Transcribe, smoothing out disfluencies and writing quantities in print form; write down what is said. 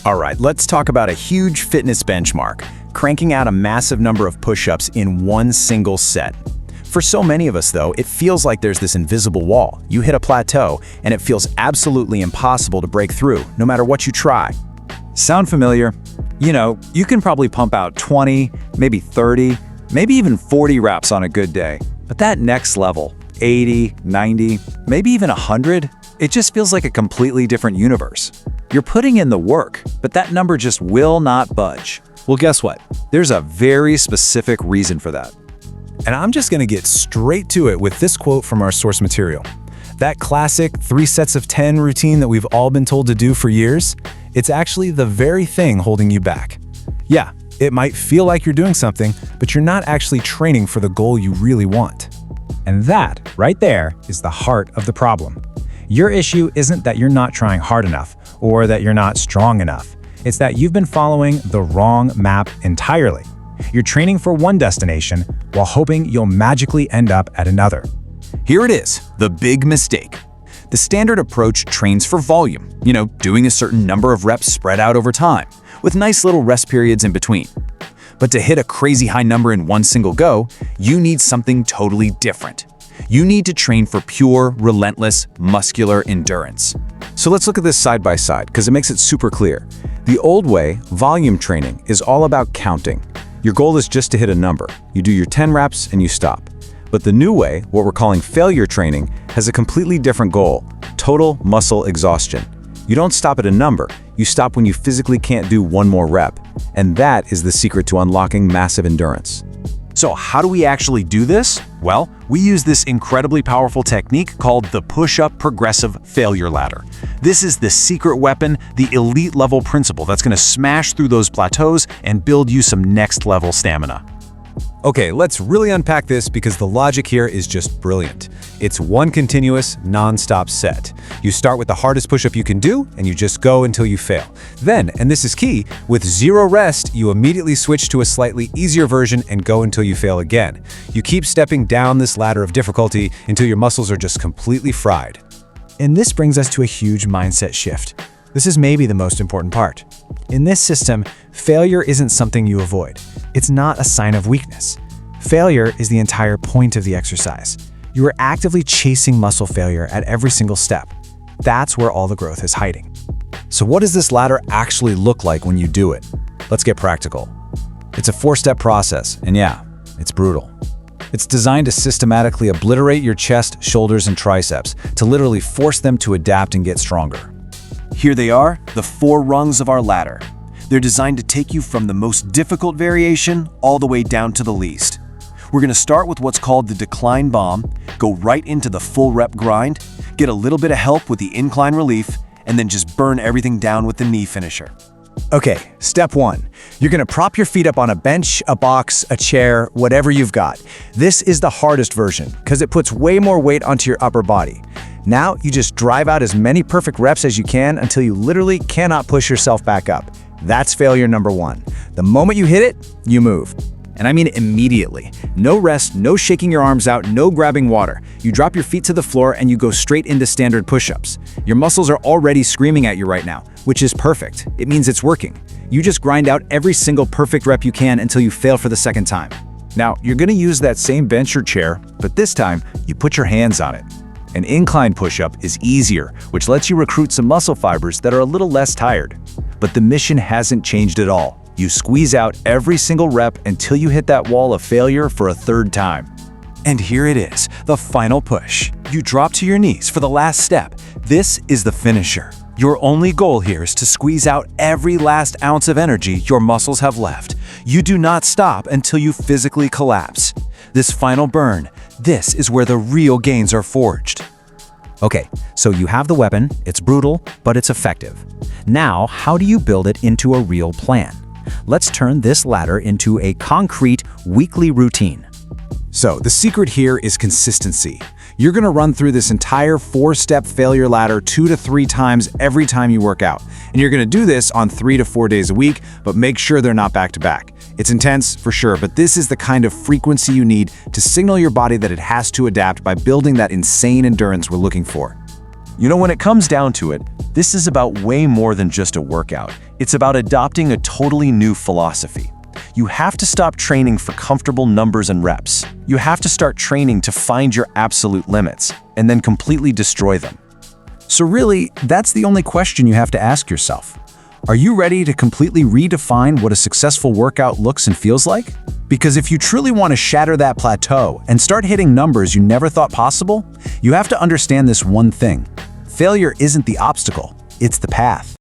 All right, let's talk about a huge fitness benchmark, cranking out a massive number of push-ups in one single set. For so many of us, though, it feels like there's this invisible wall. You hit a plateau, and it feels absolutely impossible to break through, no matter what you try. Sound familiar? You know, you can probably pump out 20, maybe 30, maybe even 40 reps on a good day. But that next level, 80, 90, maybe even 100, it just feels like a completely different universe. You're putting in the work, but that number just will not budge. Well, guess what? There's a very specific reason for that. And I'm just going to get straight to it with this quote from our source material. That classic 3 sets of 10 routine that we've all been told to do for years, it's actually the very thing holding you back. Yeah, it might feel like you're doing something, but you're not actually training for the goal you really want. And that, right there, is the heart of the problem. Your issue isn't that you're not trying hard enough or that you're not strong enough. It's that you've been following the wrong map entirely. You're training for one destination while hoping you'll magically end up at another. Here it is, the big mistake. The standard approach trains for volume, doing a certain number of reps spread out over time, with nice little rest periods in between. But to hit a crazy high number in one single go, you need something totally different. You need to train for pure, relentless, muscular endurance. So let's look at this side by side, because it makes it super clear. The old way, volume training, is all about counting. Your goal is just to hit a number. You do your 10 reps and you stop. But the new way, what we're calling failure training, has a completely different goal: total muscle exhaustion. You don't stop at a number, you stop when you physically can't do one more rep. And that is the secret to unlocking massive endurance. So how do we actually do this? Well, we use this incredibly powerful technique called the push-up progressive failure ladder. This is the secret weapon, the elite level principle that's going to smash through those plateaus and build you some next level stamina. Okay, let's really unpack this because the logic here is just brilliant. It's one continuous, non-stop set. You start with the hardest push-up you can do, and you just go until you fail. Then, and this is key, with zero rest, you immediately switch to a slightly easier version and go until you fail again. You keep stepping down this ladder of difficulty until your muscles are just completely fried. And this brings us to a huge mindset shift. This is maybe the most important part. In this system, failure isn't something you avoid. It's not a sign of weakness. Failure is the entire point of the exercise. You are actively chasing muscle failure at every single step. That's where all the growth is hiding. So what does this ladder actually look like when you do it? Let's get practical. It's a 4-step process, and yeah, it's brutal. It's designed to systematically obliterate your chest, shoulders, and triceps, to literally force them to adapt and get stronger. Here they are, the 4 rungs of our ladder. They're designed to take you from the most difficult variation all the way down to the least. We're going to start with what's called the decline bomb, go right into the full rep grind, get a little bit of help with the incline relief, and then just burn everything down with the knee finisher. Okay, step 1. You're going to prop your feet up on a bench, a box, a chair, whatever you've got. This is the hardest version because it puts way more weight onto your upper body. Now, you just drive out as many perfect reps as you can until you literally cannot push yourself back up. That's failure number 1. The moment you hit it, you move. And I mean immediately. No rest, no shaking your arms out, no grabbing water. You drop your feet to the floor and you go straight into standard push-ups. Your muscles are already screaming at you right now, which is perfect. It means it's working. You just grind out every single perfect rep you can until you fail for the second time. Now, you're going to use that same bench or chair, but this time, you put your hands on it. An incline push-up is easier, which lets you recruit some muscle fibers that are a little less tired. But the mission hasn't changed at all. You squeeze out every single rep until you hit that wall of failure for a 3rd time. And here it is, the final push. You drop to your knees for the last step. This is the finisher. Your only goal here is to squeeze out every last ounce of energy your muscles have left. You do not stop until you physically collapse. This final burn, this is where the real gains are forged. Okay, so you have the weapon, it's brutal, but it's effective. Now, how do you build it into a real plan? Let's turn this ladder into a concrete weekly routine. So the secret here is consistency. You're going to run through this entire 4-step failure ladder 2 to 3 times every time you work out. And you're going to do this on 3 to 4 days a week, but make sure they're not back to back. It's intense for sure, but this is the kind of frequency you need to signal your body that it has to adapt by building that insane endurance we're looking for. You know, when it comes down to it, this is about way more than just a workout. It's about adopting a totally new philosophy. You have to stop training for comfortable numbers and reps. You have to start training to find your absolute limits and then completely destroy them. So really, that's the only question you have to ask yourself. Are you ready to completely redefine what a successful workout looks and feels like? Because if you truly want to shatter that plateau and start hitting numbers you never thought possible, you have to understand this one thing. Failure isn't the obstacle, it's the path.